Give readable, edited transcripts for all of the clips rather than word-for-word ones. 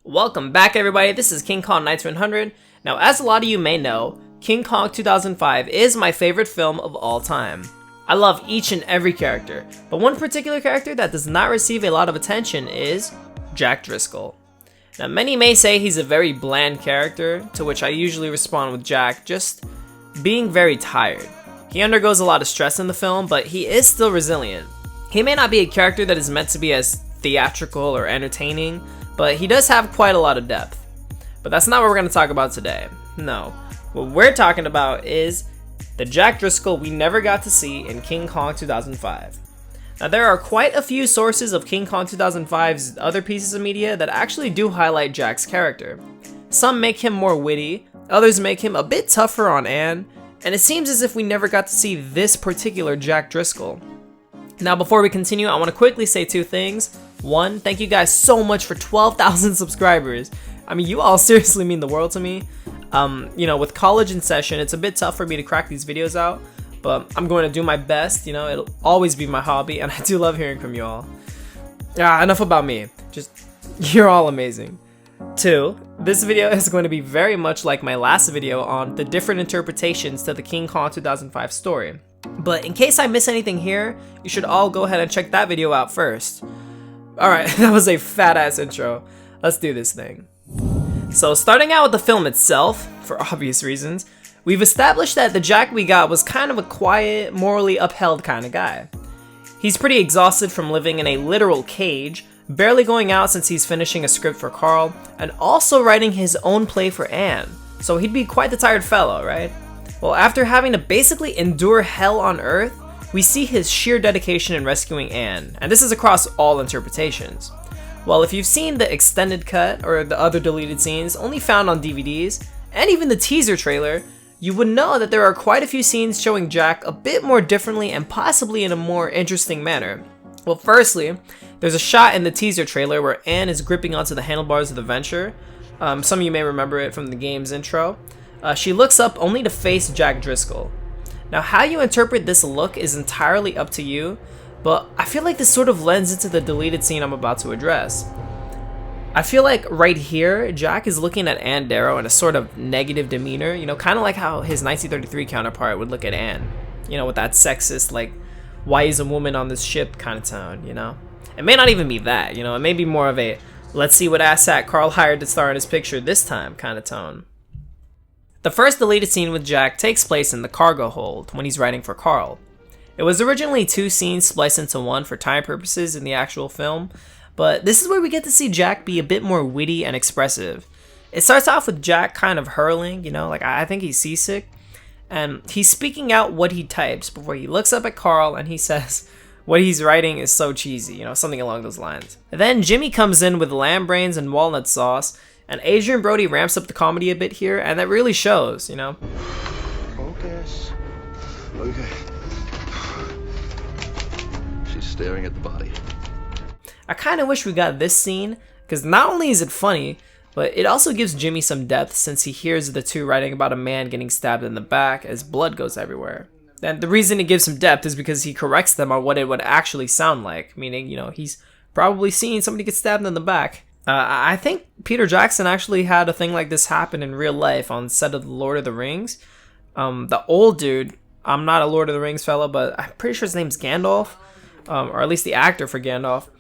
Welcome back everybody, this is King Kong Knights 100. Now as a lot of you may know, King Kong 2005 is my favorite film of all time. I love each and every character, but one particular character that does not receive a lot of attention is Jack Driscoll. Now many may say he's a very bland character, to which I usually respond with Jack just being very tired. He undergoes a lot of stress in the film, but he is still resilient. He may not be a character that is meant to be as theatrical or entertaining, but he does have quite a lot of depth. But that's not what we're going to talk about today. No, what we're talking about is the Jack Driscoll we never got to see in King Kong 2005. Now there are quite a few sources of King Kong 2005's other pieces of media that actually do highlight Jack's character. Some make him more witty, others make him a bit tougher on Anne, and it seems as if we never got to see this particular Jack Driscoll. Now before we continue, I want to quickly say two things. One, thank you guys so much for 12,000 subscribers. I mean, you all seriously mean the world to me. With college in session, it's a bit tough for me to crack these videos out, but I'm going to do my best. It'll always be my hobby, and I do love hearing from you all. Enough about me. You're all amazing. Two, this video is going to be very much like my last video on the different interpretations to the King Kong 2005 story. But in case I miss anything here, you should all go ahead and check that video out first. Alright, that was a fat ass intro. Let's do this thing. So starting out with the film itself, for obvious reasons, we've established that the Jack we got was kind of a quiet, morally upheld kind of guy. He's pretty exhausted from living in a literal cage, barely going out since he's finishing a script for Carl, and also writing his own play for Anne. So he'd be quite the tired fellow, right? Well, after having to basically endure hell on Earth, we see his sheer dedication in rescuing Anne, and this is across all interpretations. Well, if you've seen the extended cut or the other deleted scenes only found on DVDs, and even the teaser trailer, you would know that there are quite a few scenes showing Jack a bit more differently and possibly in a more interesting manner. Well, firstly, there's a shot in the teaser trailer where Anne is gripping onto the handlebars of the Venture. Some of you may remember it from the game's intro. She looks up only to face Jack Driscoll. Now, how you interpret this look is entirely up to you, but I feel like this sort of lends into the deleted scene I'm about to address. I feel like right here, Jack is looking at Anne Darrow in a sort of negative demeanor, kind of like how his 1933 counterpart would look at Anne, with that sexist, like, why is a woman on this ship kind of tone, It may not even be that, it may be more of a, let's see what asshat Carl hired to star in his picture this time kind of tone. The first deleted scene with Jack takes place in the cargo hold when he's writing for Carl. It was originally two scenes spliced into one for time purposes in the actual film, but this is where we get to see Jack be a bit more witty and expressive. It starts off with Jack kind of hurling, I think he's seasick, and he's speaking out what he types before he looks up at Carl and he says, what he's writing is so cheesy, something along those lines. And then Jimmy comes in with lamb brains and walnut sauce, and Adrian Brody ramps up the comedy a bit here, and that really shows, Focus. Okay. She's staring at the body. I kind of wish we got this scene, because not only is it funny, but it also gives Jimmy some depth since he hears the two writing about a man getting stabbed in the back as blood goes everywhere. And the reason it gives him depth is because he corrects them on what it would actually sound like, meaning, he's probably seen somebody get stabbed in the back. I think Peter Jackson actually had a thing like this happen in real life on set of The Lord of the Rings. The old dude, I'm not a Lord of the Rings fellow, but I'm pretty sure his name's Gandalf, or at least the actor for Gandalf.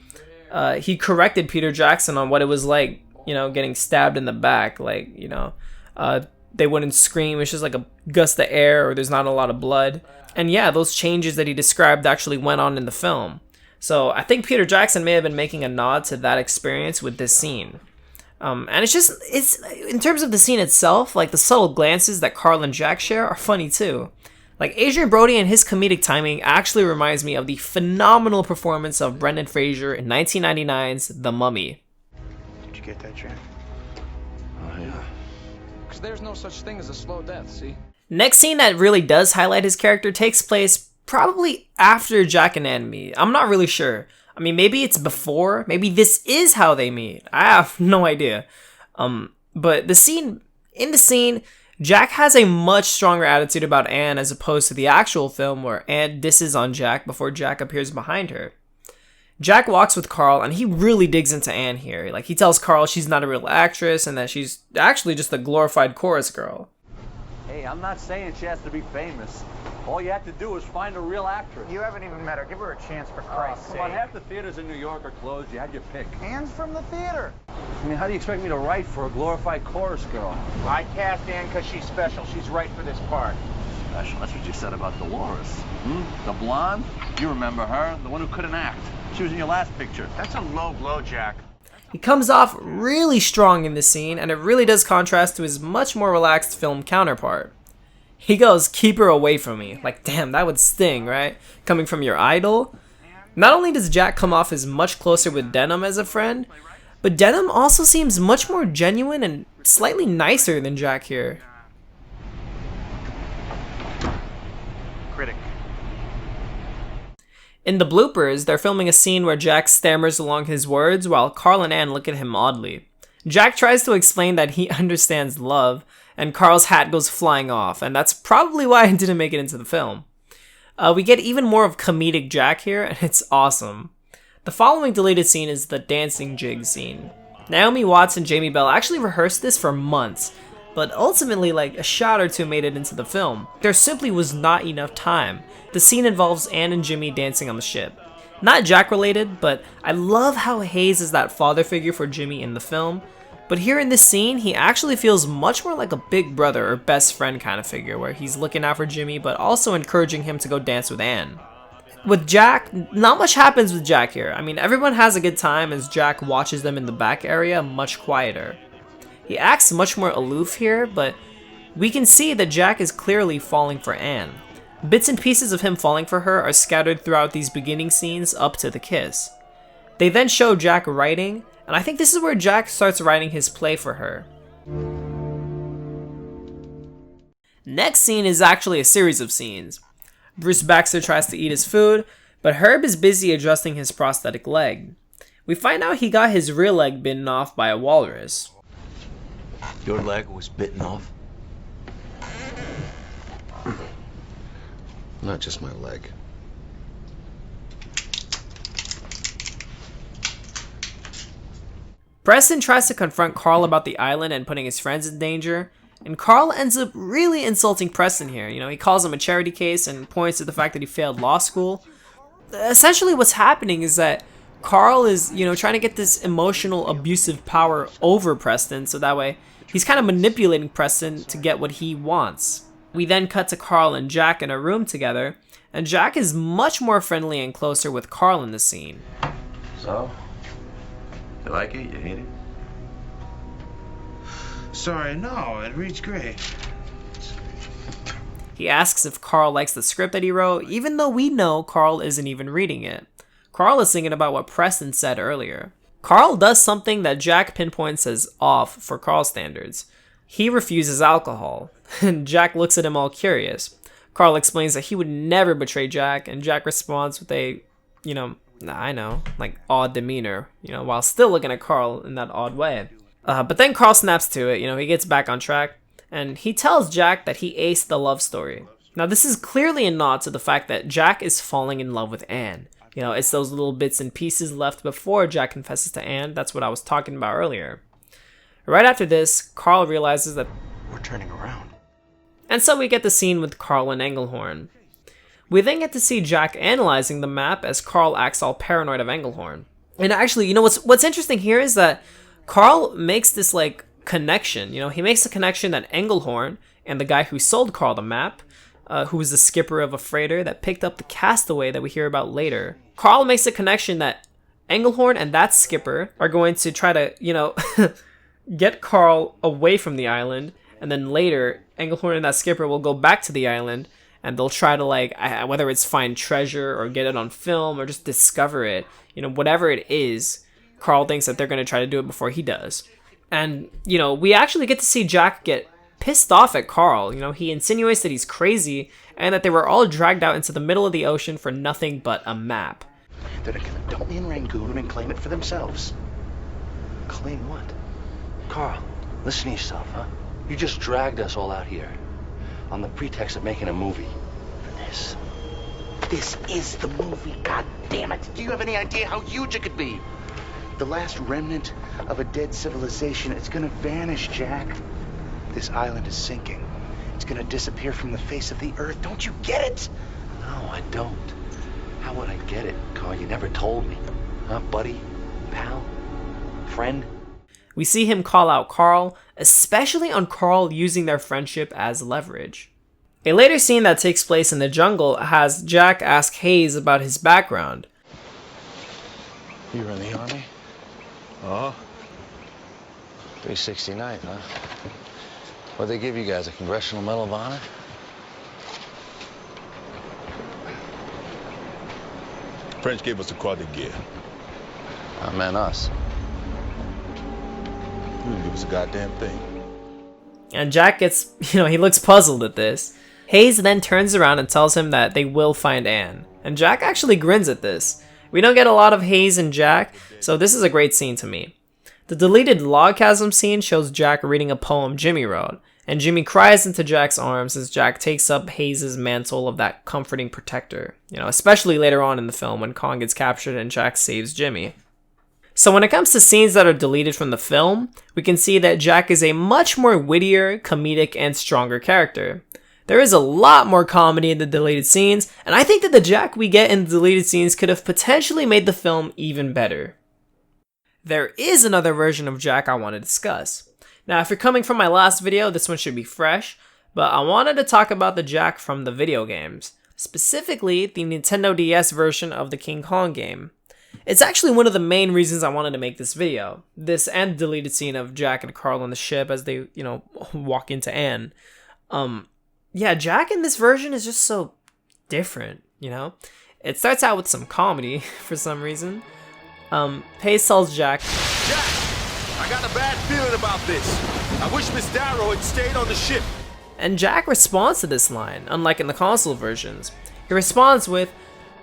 He corrected Peter Jackson on what it was like, getting stabbed in the back. Like, they wouldn't scream, it's just like a gust of air, or there's not a lot of blood. And yeah, those changes that he described actually went on in the film. So I think Peter Jackson may have been making a nod to that experience with this scene. And it's in terms of the scene itself, like the subtle glances that Carl and Jack share are funny too. Like Adrian Brody and his comedic timing actually reminds me of the phenomenal performance of Brendan Fraser in 1999's The Mummy. Did you get that, Jack? Oh, yeah. Because there's no such thing as a slow death, see? Next scene that really does highlight his character takes place probably after Jack and Anne meet. I'm not really sure. I mean, maybe it's before. Maybe this is how they meet. I have no idea. But in the scene, Jack has a much stronger attitude about Anne as opposed to the actual film where Anne disses on Jack before Jack appears behind her. Jack walks with Carl, and he really digs into Anne here. Like, he tells Carl she's not a real actress and that she's actually just a glorified chorus girl. Hey, I'm not saying she has to be famous. All you have to do is find a real actress. You haven't even met her. Give her a chance, for Christ's sake. Come on, half the theaters in New York are closed. You had your pick. Anne's from the theater. I mean, how do you expect me to write for a glorified chorus girl? I cast Anne because she's special. She's right for this part. Special. That's what you said about Dolores. The blonde? You remember her? The one who couldn't act. She was in your last picture. That's a low blow, Jack. He comes off really strong in this scene, and it really does contrast to his much more relaxed film counterpart. He goes, "Keep her away from me." Like, damn, that would sting, right? Coming from your idol. Not only does Jack come off as much closer with Denham as a friend, but Denham also seems much more genuine and slightly nicer than Jack here. Critic. In the bloopers, they're filming a scene where Jack stammers along his words while Carl and Anne look at him oddly. Jack tries to explain that he understands love, and Carl's hat goes flying off, and that's probably why it didn't make it into the film. We get even more of comedic Jack here, and it's awesome. The following deleted scene is the dancing jig scene. Naomi Watts and Jamie Bell actually rehearsed this for months, but ultimately like a shot or two made it into the film. There simply was not enough time. The scene involves Anne and Jimmy dancing on the ship. Not Jack related, but I love how Hayes is that father figure for Jimmy in the film. But here in this scene, he actually feels much more like a big brother or best friend kind of figure, where he's looking out for Jimmy but also encouraging him to go dance with Anne. With Jack, not much happens with Jack here. I mean, everyone has a good time as Jack watches them in the back area much quieter. He acts much more aloof here, but we can see that Jack is clearly falling for Anne. Bits and pieces of him falling for her are scattered throughout these beginning scenes up to the kiss. They then show Jack writing, and I think this is where Jack starts writing his play for her. Next scene is actually a series of scenes. Bruce Baxter tries to eat his food, but Herb is busy adjusting his prosthetic leg. We find out he got his real leg bitten off by a walrus. Your leg was bitten off? Not just my leg. Preston tries to confront Carl about the island and putting his friends in danger, and Carl ends up really insulting Preston here. You know, he calls him a charity case and points to the fact that he failed law school. Essentially what's happening is that Carl is, trying to get this emotional abusive power over Preston, so that way he's kind of manipulating Preston to get what he wants. We then cut to Carl and Jack in a room together, and Jack is much more friendly and closer with Carl in the scene. So? You like it? You hate it? Sorry, no, it reads great. He asks if Carl likes the script that he wrote, even though we know Carl isn't even reading it. Carl is thinking about what Preston said earlier. Carl does something that Jack pinpoints as off for Carl's standards. He refuses alcohol, and Jack looks at him all curious. Carl explains that he would never betray Jack, and Jack responds with a, odd demeanor, while still looking at Carl in that odd way. But then Carl snaps to it, he gets back on track, and he tells Jack that he aced the love story. Now this is clearly a nod to the fact that Jack is falling in love with Anne. It's those little bits and pieces left before Jack confesses to Anne. That's what I was talking about earlier. Right after this, Carl realizes that We're turning around. And so we get the scene with Carl and Engelhorn. We then get to see Jack analyzing the map as Carl acts all paranoid of Engelhorn. And actually, what's interesting here is that Carl makes this connection. He makes a connection that Engelhorn and the guy who sold Carl the map, who was the skipper of a freighter that picked up the castaway that we hear about later. Carl makes a connection that Engelhorn and that skipper are going to try to, get Carl away from the island, and then later Engelhorn and that skipper will go back to the island and they'll try to whether it's find treasure or get it on film or just discover it, whatever it is, Carl thinks that they're going to try to do it before he does. And, we actually get to see Jack get pissed off at Carl. He insinuates that he's crazy and that they were all dragged out into the middle of the ocean for nothing but a map. They're gonna dump me in Rangoon and claim it for themselves. Claim what? Carl, listen to yourself, huh? You just dragged us all out here on the pretext of making a movie. For this. This is the movie, god damn it. Do you have any idea how huge it could be? The last remnant of a dead civilization, it's gonna vanish, Jack. This island is sinking. It's gonna disappear from the face of the earth. Don't you get it? No, I don't. How would I get it, Carl? You never told me. Huh, buddy? Pal? Friend? We see him call out Carl, especially on Carl using their friendship as leverage. A later scene that takes place in the jungle has Jack ask Hayes about his background. You were in the army? Uh-huh. 369th, huh? What'd they give you guys, a Congressional Medal of Honor? French gave us the Croix de Guerre. I meant us. You didn't give us a goddamn thing. And Jack gets, he looks puzzled at this. Hayes then turns around and tells him that they will find Anne. And Jack actually grins at this. We don't get a lot of Hayes and Jack, so this is a great scene to me. The deleted log chasm scene shows Jack reading a poem Jimmy wrote, and Jimmy cries into Jack's arms as Jack takes up Hayes' mantle of that comforting protector, especially later on in the film when Kong gets captured and Jack saves Jimmy. So when it comes to scenes that are deleted from the film, we can see that Jack is a much more wittier, comedic, and stronger character. There is a lot more comedy in the deleted scenes, and I think that the Jack we get in the deleted scenes could have potentially made the film even better. There is another version of Jack I want to discuss. Now, if you're coming from my last video, this one should be fresh, but I wanted to talk about the Jack from the video games, specifically the Nintendo DS version of the King Kong game. It's actually one of the main reasons I wanted to make this video. This and the deleted scene of Jack and Carl on the ship as they, walk into Anne. Yeah, Jack in this version is just so different, It starts out with some comedy for some reason. Hayes tells Jack, Jack, I got a bad feeling about this. I wish Miss Darrow had stayed on the ship. And Jack responds to this line, unlike in the console versions. He responds with,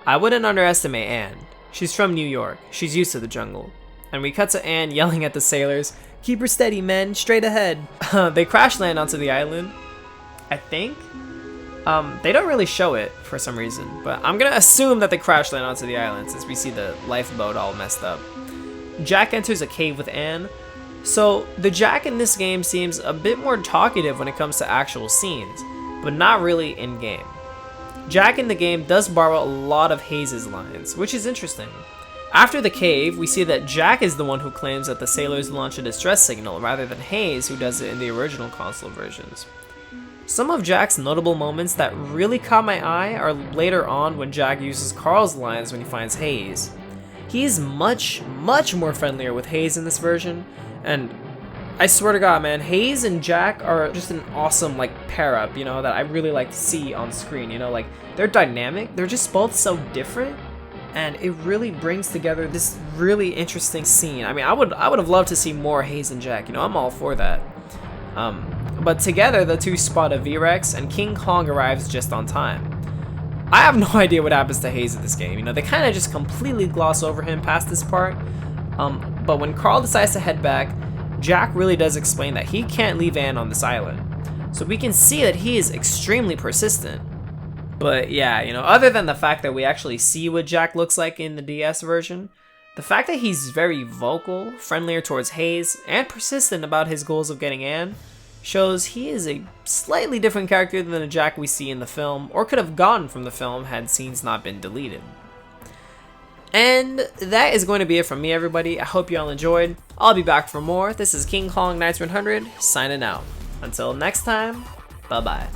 I wouldn't underestimate Anne. She's from New York. She's used to the jungle. And we cut to Anne yelling at the sailors, keep her steady, men, straight ahead. They crash land onto the island, I think. They don't really show it for some reason, but I'm gonna assume that they crash land onto the island since we see the lifeboat all messed up. Jack enters a cave with Anne. So the Jack in this game seems a bit more talkative when it comes to actual scenes, but not really in game. Jack in the game does borrow a lot of Hayes' lines, which is interesting. After the cave, we see that Jack is the one who claims that the sailors launch a distress signal rather than Hayes, who does it in the original console versions. Some of Jack's notable moments that really caught my eye are later on when Jack uses Carl's lines when he finds Hayes. He is much more friendlier with Hayes in this version, and I swear to God, man, Hayes and Jack are just an awesome, pair up, that I really like to see on screen, they're dynamic, they're just both so different, and it really brings together this really interesting scene. I mean, I would have loved to see more Hayes and Jack, I'm all for that. But together, the two spot a V-Rex, and King Kong arrives just on time. I have no idea what happens to Hayes in this game, they kind of just completely gloss over him past this part, but when Carl decides to head back, Jack really does explain that he can't leave Anne on this island. So we can see that he is extremely persistent. But yeah, other than the fact that we actually see what Jack looks like in the DS version, the fact that he's very vocal, friendlier towards Hayes, and persistent about his goals of getting Anne, shows he is a slightly different character than the Jack we see in the film, or could have gotten from the film had scenes not been deleted. And that is going to be it from me, everybody. I hope you all enjoyed. I'll be back for more. This is King Kong Nights 100, signing out. Until next time, bye-bye.